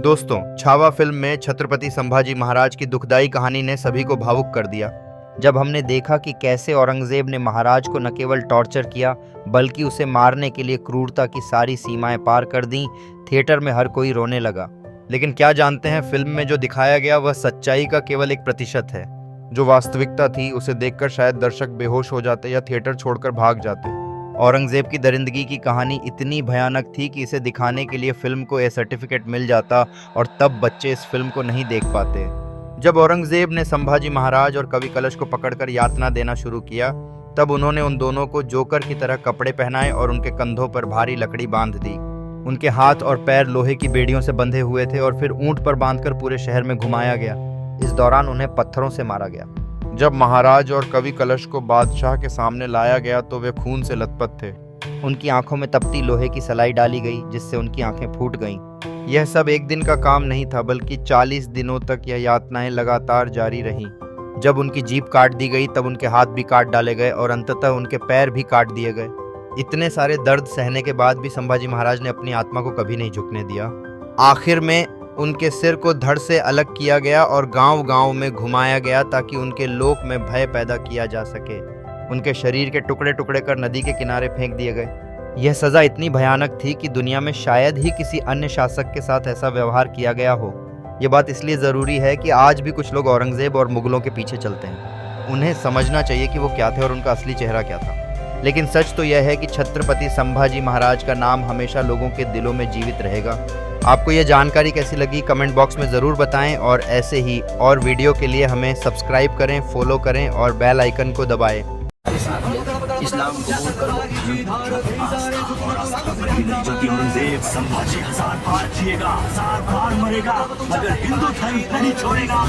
दोस्तों, छावा फिल्म में छत्रपति संभाजी महाराज की दुखदाई कहानी ने सभी को भावुक कर दिया। जब हमने देखा कि कैसे औरंगजेब ने महाराज को न केवल टॉर्चर किया बल्कि उसे मारने के लिए क्रूरता की सारी सीमाएं पार कर दी, थिएटर में हर कोई रोने लगा। लेकिन क्या जानते हैं, फिल्म में जो दिखाया गया वह सच्चाई का केवल 1% है। जो वास्तविकता थी उसे देखकर शायद दर्शक बेहोश हो जाते या थिएटर छोड़कर भाग जाते। औरंगजेब की दरिंदगी की कहानी इतनी भयानक थी कि इसे दिखाने के लिए फिल्म को ए सर्टिफिकेट मिल जाता और तब बच्चे इस फिल्म को नहीं देख पाते। जब औरंगजेब ने संभाजी महाराज और कवि कलश को पकड़कर यातना देना शुरू किया, तब उन्होंने उन दोनों को जोकर की तरह कपड़े पहनाए और उनके कंधों पर भारी लकड़ी बांध दी। उनके हाथ और पैर लोहे की बेड़ियों से बंधे हुए थे और फिर ऊंट पर बांधकर पूरे शहर में घुमाया गया। इस दौरान उन्हें पत्थरों से मारा गया। जब महाराज और कवि कलश को बादशाह के सामने लाया गया तो वे खून से लथपथ थे। उनकी आंखों में तपती लोहे की सलाई डाली गई, जिससे उनकी आंखें फूट गईं। यह सब एक दिन का काम नहीं था, बल्कि 40 दिनों तक यह यातनाएं लगातार जारी रहीं। जब उनकी जीभ काट दी गई तब उनके हाथ भी काट डाले गए और अंततः उनके पैर भी काट दिए गए। इतने सारे दर्द सहने के बाद भी संभाजी महाराज ने अपनी आत्मा को कभी नहीं झुकने दिया। आखिर में उनके सिर को धड़ से अलग किया गया और गांव-गांव में घुमाया गया ताकि उनके लोक में भय पैदा किया जा सके। उनके शरीर के टुकड़े टुकड़े कर नदी के किनारे फेंक दिए गए। यह सज़ा इतनी भयानक थी कि दुनिया में शायद ही किसी अन्य शासक के साथ ऐसा व्यवहार किया गया हो। ये बात इसलिए ज़रूरी है कि आज भी कुछ लोग औरंगजेब और मुगलों के पीछे चलते हैं। उन्हें समझना चाहिए कि वो क्या थे और उनका असली चेहरा क्या था। लेकिन सच तो यह है कि छत्रपति संभाजी महाराज का नाम हमेशा लोगों के दिलों में जीवित रहेगा। आपको यह जानकारी कैसी लगी कमेंट बॉक्स में ज़रूर बताएं और ऐसे ही और वीडियो के लिए हमें सब्सक्राइब करें, फॉलो करें और बेल आइकन को दबाएं। इस्लाम कबूल करो, जो कि औरंगजेब संभाजी 1000 बार जिएगा, 1000 बार मरेगा, मगर हिंदू धर्म नहीं छोड़ेगा।